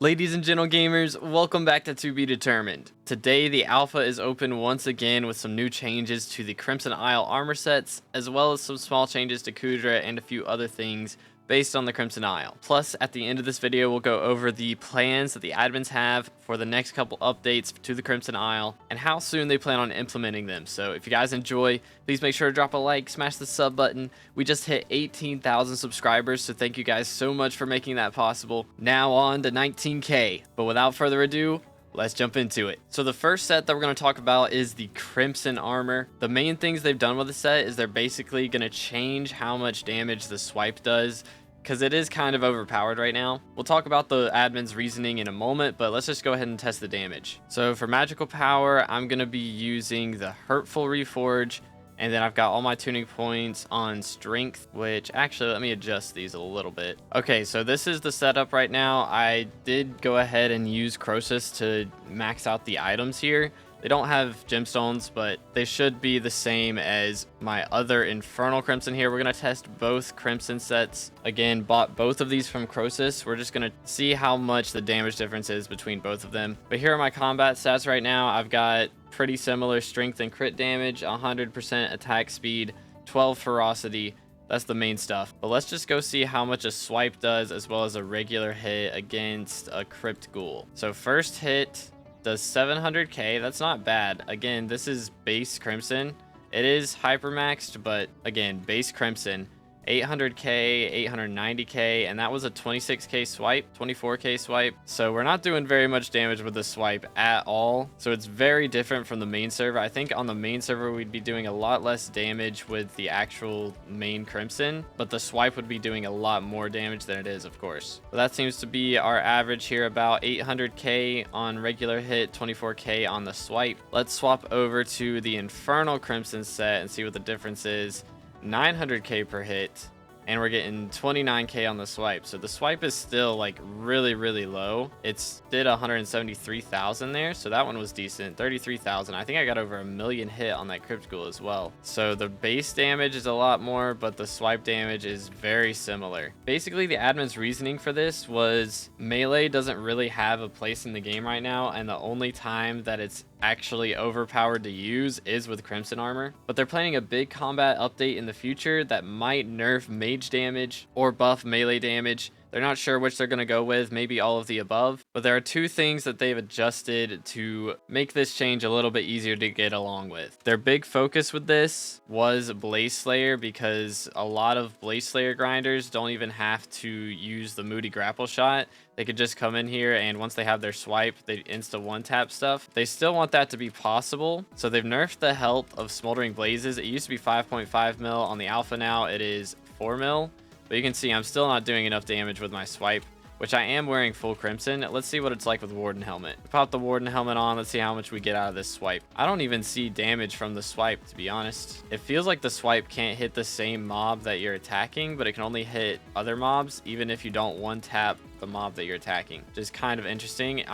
Ladies and gentle gamers, welcome back to Be Determined. Today the alpha is open once again with some new changes to the Crimson Isle armor sets, as well as some small changes to Kudra and a few other things based on the Crimson Isle. Plus, at the end of this video, we'll go over the plans that the admins have for the next couple updates to the Crimson Isle and how soon they plan on implementing them. So if you guys enjoy, please make sure to drop a like, smash the sub button. We just hit 18,000 subscribers, so thank you guys so much for making that possible. Now on to 19K, but without further ado, let's jump into it. So the first set that we're going to talk about is the Crimson Armor. The main things they've done with the set is they're basically going to change how much damage the swipe does, because it is kind of overpowered right now. We'll talk about the admin's reasoning in a moment, but let's just go ahead and test the damage. So for magical power, I'm going to be using the Hurtful Reforge, and then I've got all my tuning points on strength, which actually, let me adjust these a little bit. Okay, so this is the setup right now. I did go ahead and use Croesus to max out the items here. They don't have gemstones, but they should be the same as my other Infernal Crimson here. We're going to test both Crimson sets. Again, bought both of these from Croesus. We're just going to see how much the damage difference is between both of them. But here are my combat stats right now. I've got pretty similar strength and crit damage, 100% attack speed, 12 ferocity. That's the main stuff. But let's just go see how much a swipe does as well as a regular hit against a Crypt Ghoul. So first hit does 700k. That's not bad. Again, this is base Crimson. It is hypermaxed, but again, base Crimson. 800k, 890k, and that was a 26k swipe, 24k swipe. So we're not doing very much damage with the swipe at all. So it's very different from the main server. I think on the main server we'd be doing a lot less damage with the actual main Crimson, but the swipe would be doing a lot more damage than it is, of course. But that seems to be our average here, about 800k on regular hit, 24k on the swipe. Let's swap over to the Infernal Crimson set and see what the difference is. 900k per hit, and we're getting 29k on the swipe. So the swipe is still like really low. It's did 173,000 there, so that one was decent. 33,000. I think I got over a million hit on that Crypt Ghoul as well. So the base damage is a lot more, but the swipe damage is very similar. Basically, the admin's reasoning for this was melee doesn't really have a place in the game right now, and the only time that it's actually overpowered to use is with Crimson Armor. But they're planning a big combat update in the future that might nerf mage damage or buff melee damage. They're not sure which they're going to go with, maybe all of the above. But there are two things that they've adjusted to make this change a little bit easier to get along with. Their big focus with this was Blaze Slayer, because a lot of Blaze Slayer grinders don't even have to use the Moody Grapple Shot. They could just come in here, and once they have their swipe, they insta one-tap stuff. They still want that to be possible, so they've nerfed the health of Smoldering Blazes. It used to be 5.5 mil. On the alpha now, it is 4 mil. But you can see I'm still not doing enough damage with my swipe, which I am wearing full Crimson. Let's see what it's like with Warden Helmet. Pop the Warden Helmet on. Let's see how much we get out of this swipe. I don't even see damage from the swipe, to be honest. It feels like the swipe can't hit the same mob that you're attacking, but it can only hit other mobs, even if you don't one-tap the mob that you're attacking, which is kind of interesting.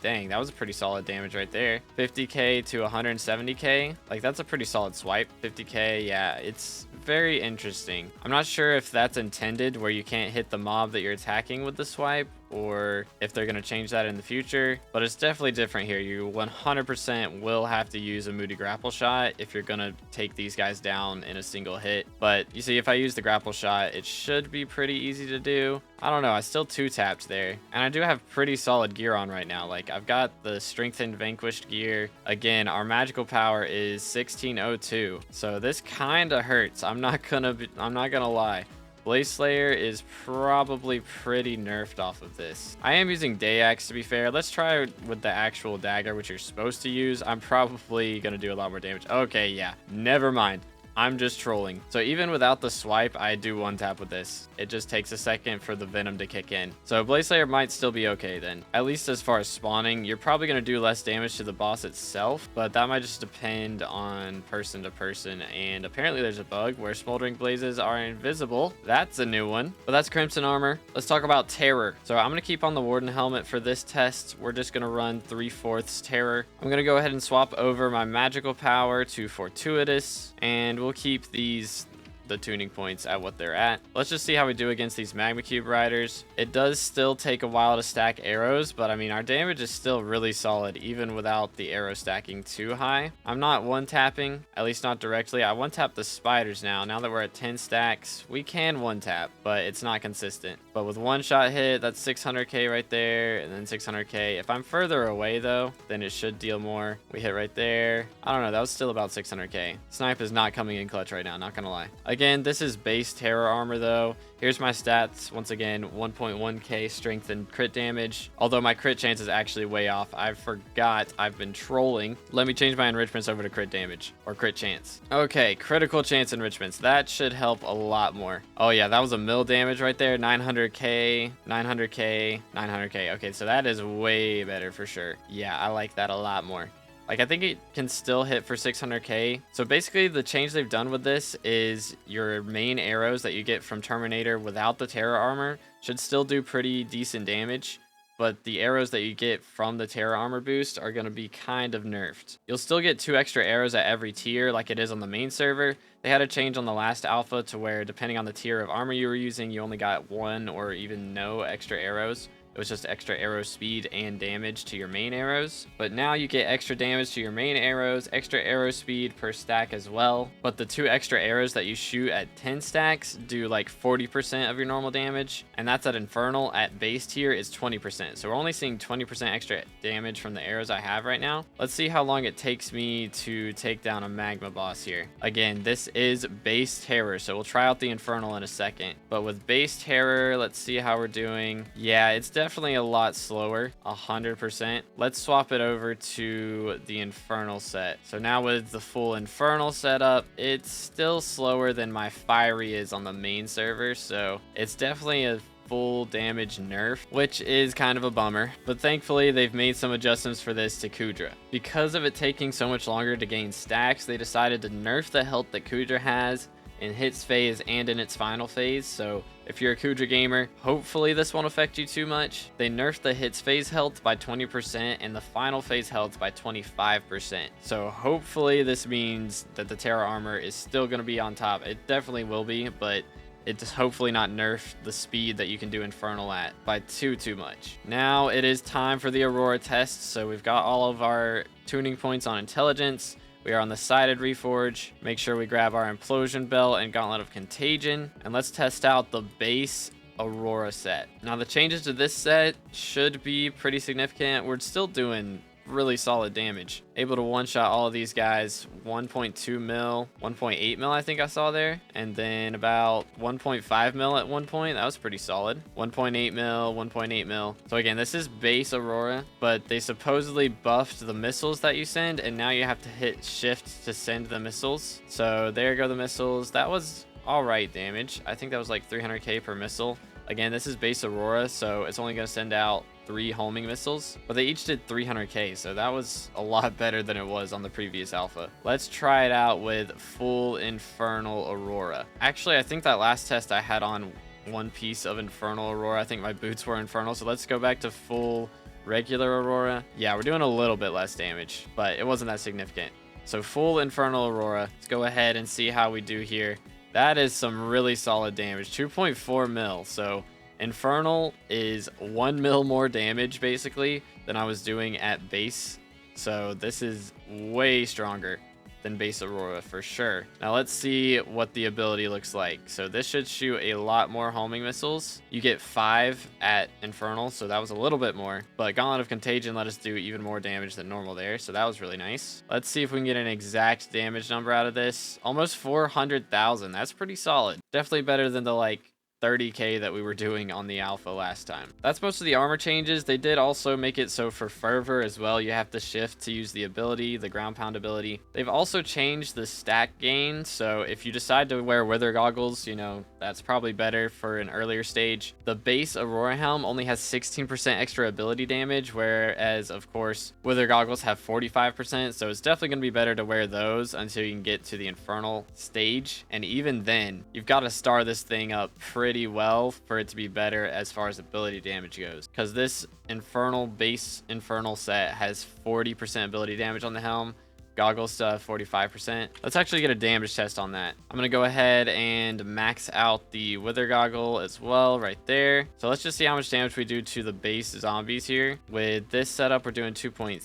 Dang, that was a pretty solid damage right there. 50k to 170k. Like, that's a pretty solid swipe. 50k, yeah, it's very interesting. I'm not sure if that's intended, where you can't hit the mob that you're attacking with the swipe, or if they're going to change that in the future, but it's definitely different here. You 100% will have to use a Moody Grapple Shot if you're going to take these guys down in a single hit. But you see, if I use the Grapple Shot, it should be pretty easy to do. I don't know, I still two-tapped there, and I do have pretty solid gear on right now. Like, I've got the Strengthened Vanquished gear. Again, our magical power is 1602, so this kind of hurts. I'm not gonna lie. Blaze Slayer is probably pretty nerfed off of this. I am using Day Axe, to be fair. Let's try with the actual dagger, which you're supposed to use. I'm probably gonna do a lot more damage. Okay, yeah, never mind. I'm just trolling. So even without the swipe, I do one tap with this. It just takes a second for the venom to kick in. So Blaze Slayer might still be okay then. At least as far as spawning, you're probably going to do less damage to the boss itself, but that might just depend on person to person. And apparently there's a bug where Smoldering Blazes are invisible. That's a new one. But that's Crimson Armor. Let's talk about Terror. So I'm going to keep on the Warden Helmet for this test. We're just going to run 3/4 Terror. I'm going to go ahead and swap over my magical power to Fortuitous, and we'll keep these the tuning points at what they're at. Let's just see how we do against these magma cube riders. It does still take a while to stack arrows, but I mean, our damage is still really solid even without the arrow stacking too high. I'm not one tapping, at least not directly. I one tap the spiders now that we're at 10 stacks. We can one tap, but it's not consistent. But with one shot hit, that's 600k right there, and then 600k. If I'm further away though, then it should deal more. We hit right there. I don't know, that was still about 600k. Snipe is not coming in clutch right now, not gonna lie. Again, this is base terror armor though. Here's my stats. Once again, 1.1k strength and crit damage. Although my crit chance is actually way off. I forgot I've been trolling. Let me change my enrichments over to crit damage or crit chance. Okay, critical chance enrichments. That should help a lot more. Oh yeah, that was a mil damage right there. 900k, 900k, 900k. Okay, so that is way better for sure. Yeah, I like that a lot more. Like, I think it can still hit for 600k. So basically the change they've done with this is your main arrows that you get from Terminator without the Terror armor should still do pretty decent damage. But the arrows that you get from the Terror armor boost are going to be kind of nerfed. You'll still get 2 extra arrows at every tier like it is on the main server. They had a change on the last alpha to where depending on the tier of armor you were using, you only got 1 or even no extra arrows. It was just extra arrow speed and damage to your main arrows. But now you get extra damage to your main arrows, extra arrow speed per stack as well. But the 2 extra arrows that you shoot at 10 stacks do like 40% of your normal damage. And that's at Infernal. At base tier is 20%. So we're only seeing 20% extra damage from the arrows I have right now. Let's see how long it takes me to take down a magma boss here. Again, this is base terror. So we'll try out the Infernal in a second. But with base terror, let's see how we're doing. Yeah, it's definitely a lot slower, 100%. Let's swap it over to the Infernal set. So now with the full Infernal setup, it's still slower than my Fiery is on the main server. So it's definitely a full damage nerf, which is kind of a bummer, but thankfully they've made some adjustments for this to Kudra. Because of it taking so much longer to gain stacks, they decided to nerf the health that Kudra has in hits phase and in its final phase. So if you're a Kudra gamer, hopefully this won't affect you too much. They nerfed the hits phase health by 20% and the final phase health by 25%. So hopefully this means that the Terra armor is still going to be on top. It definitely will be, but it just hopefully not nerf the speed that you can do Infernal at by too much. Now it is time for the Aurora test. So we've got all of our tuning points on intelligence. We are on the sided reforge. Make sure we grab our implosion belt and gauntlet of contagion. And let's test out the base Aurora set. Now the changes to this set should be pretty significant. We're still doing really solid damage. Able to one-shot all of these guys. 1.2 mil, 1.8 mil I think I saw there. And then about 1.5 mil at one point. That was pretty solid. 1.8 mil, 1.8 mil. So again, this is base Aurora, but they supposedly buffed the missiles that you send, and now you have to hit shift to send the missiles. So there go the missiles. That was alright damage. I think that was like 300k per missile. Again, this is base Aurora, so it's only going to send out 3 homing missiles, but they each did 300k, so that was a lot better than it was on the previous alpha. Let's try it out with full Infernal Aurora. Actually, I think that last test I had on one piece of Infernal Aurora. I think my boots were Infernal, so let's go back to full regular Aurora. Yeah, we're doing a little bit less damage, but it wasn't that significant. So full Infernal Aurora. Let's go ahead and see how we do here. That is some really solid damage, 2.4 mil. So Infernal is 1 mil more damage basically than I was doing at base. So this is way stronger than base Aurora for sure. Now let's see what the ability looks like. So this should shoot a lot more homing missiles. You get 5 at Infernal, so that was a little bit more. But Gauntlet of Contagion let us do even more damage than normal there, so that was really nice. Let's see if we can get an exact damage number out of this. Almost 400,000. That's pretty solid. Definitely better than the like 30k that we were doing on the alpha last time. That's most of the armor changes. They did also make it so for fervor as well, you have to shift to use the ability, the ground pound ability. They've also changed the stack gain, so if you decide to wear wither goggles, you know, that's probably better for an earlier stage. The base Aurora helm only has 16% extra ability damage, whereas of course wither goggles have 45%, so it's definitely going to be better to wear those until you can get to the Infernal stage. And even then, you've got to star this thing up pretty well for it to be better as far as ability damage goes, because this base Infernal set has 40% ability damage on the helm, Goggles still have 45%. Let's actually get a damage test on that. I'm going to go ahead and max out the Wither Goggle as well right there. So let's just see how much damage we do to the base zombies here. With this setup, we're doing 2.3,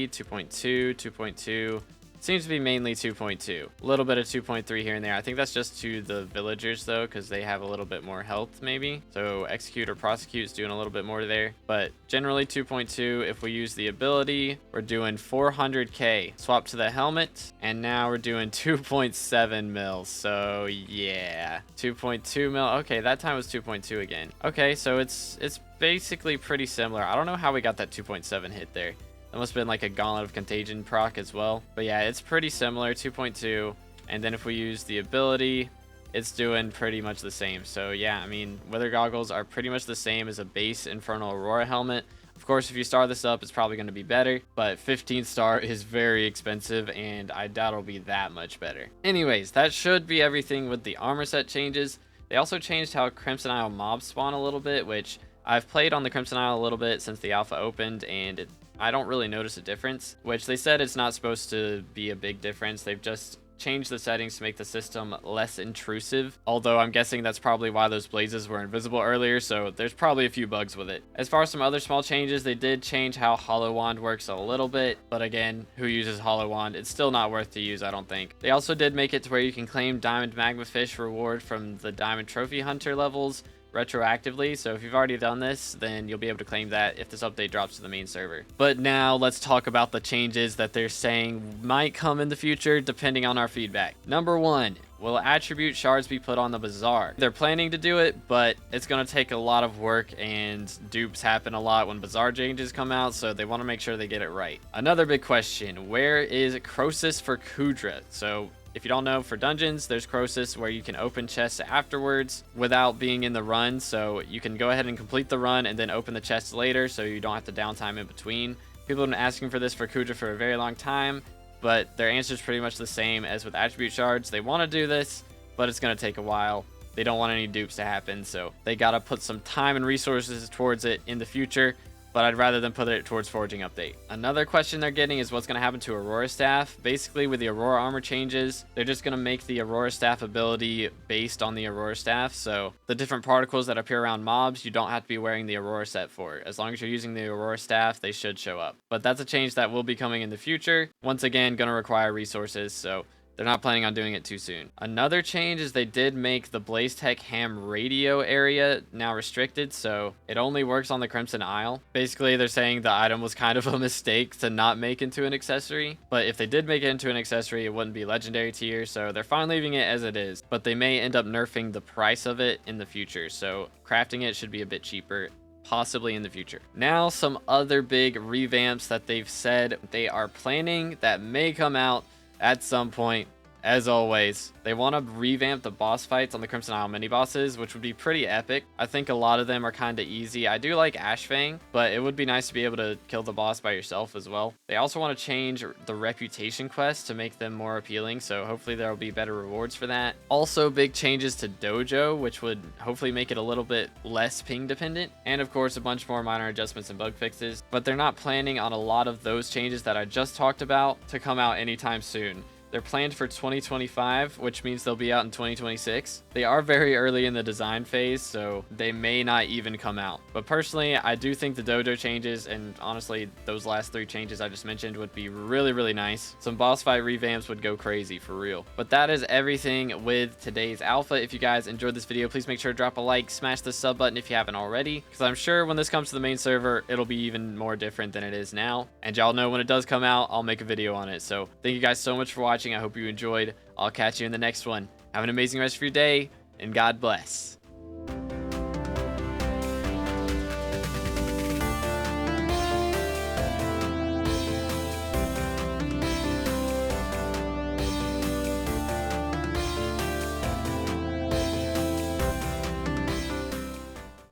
2.2, 2.2. Seems to be mainly 2.2. A little bit of 2.3 here and there. I think that's just to the villagers though, because they have a little bit more health maybe. So execute or prosecute is doing a little bit more there. But generally 2.2. If we use the ability, we're doing 400k. Swap to the helmet, and now we're doing 2.7 mils. So yeah, 2.2 mil. Okay, that time was 2.2 again. Okay, so it's basically pretty similar. I don't know how we got that 2.7 hit there. That must have been like a Gauntlet of Contagion proc as well. But yeah, it's pretty similar, 2.2. And then if we use the ability, it's doing pretty much the same. So yeah, I mean, Wither Goggles are pretty much the same as a base Infernal Aurora helmet. Of course, if you star this up, it's probably going to be better. But 15 star is very expensive, and I doubt it'll be that much better. Anyways, that should be everything with the armor set changes. They also changed how Crimson Isle mobs spawn a little bit, which I've played on the Crimson Isle a little bit since the alpha opened, and I don't really notice a difference, which they said it's not supposed to be a big difference. They've just changed the settings to make the system less intrusive, although I'm guessing that's probably why those blazes were invisible earlier, so there's probably a few bugs with it. As far as some other small changes, they did change how Hollow Wand works a little bit, but again, who uses Hollow Wand? It's still not worth to use, I don't think. They also did make it to where you can claim Diamond Magma Fish reward from the Diamond Trophy Hunter levels retroactively, so if you've already done this, then you'll be able to claim that if this update drops to the main server. But now let's talk about the changes that they're saying might come in the future depending on our feedback. Number 1, will attribute shards be put on the bazaar? They're planning to do it, but it's going to take a lot of work, and dupes happen a lot when bazaar changes come out, so they want to make sure they get it right. Another big question, where is Croesus for Kudra? So if you don't know, for dungeons, there's Croesus where you can open chests afterwards without being in the run. So you can go ahead and complete the run and then open the chests later, so you don't have to downtime in between. People have been asking for this for Kudra for a very long time, but their answer is pretty much the same as with attribute shards. They want to do this, but it's going to take a while. They don't want any dupes to happen, so they got to put some time and resources towards it in the future. But I'd rather than put it towards Forging Update. Another question they're getting is what's going to happen to Aurora Staff. Basically, with the Aurora armor changes, they're just going to make the Aurora Staff ability based on the Aurora Staff. So the different particles that appear around mobs, you don't have to be wearing the Aurora set for. As long as you're using the Aurora Staff, they should show up. But that's a change that will be coming in the future. Once again, going to require resources, so they're not planning on doing it too soon. Another change is they did make the Blaze Tech Ham radio area now restricted, so it only works on the Crimson Isle. Basically, they're saying the item was kind of a mistake to not make into an accessory, but if they did make it into an accessory, it wouldn't be legendary tier, so they're fine leaving it as it is. But they may end up nerfing the price of it in the future, so crafting it should be a bit cheaper, possibly in the future. Now, some other big revamps that they've said they are planning that may come out at some point. As always, they want to revamp the boss fights on the Crimson Isle mini bosses, which would be pretty epic. I think a lot of them are kind of easy. I do like Ashfang, but it would be nice to be able to kill the boss by yourself as well. They also want to change the reputation quests to make them more appealing, so hopefully there will be better rewards for that. Also, big changes to Dojo, which would hopefully make it a little bit less ping dependent, and of course a bunch more minor adjustments and bug fixes. But they're not planning on a lot of those changes that I just talked about to come out anytime soon. They're planned for 2025, which means they'll be out in 2026. They are very early in the design phase, so they may not even come out. But personally, I do think the dojo changes, and honestly, those last 3 changes I just mentioned would be really, really nice. Some boss fight revamps would go crazy, for real. But that is everything with today's alpha. If you guys enjoyed this video, please make sure to drop a like, smash the sub button if you haven't already, because I'm sure when this comes to the main server, it'll be even more different than it is now. And y'all know when it does come out, I'll make a video on it. So thank you guys so much for watching. I hope you enjoyed. I'll catch you in the next one. Have an amazing rest of your day, and God bless.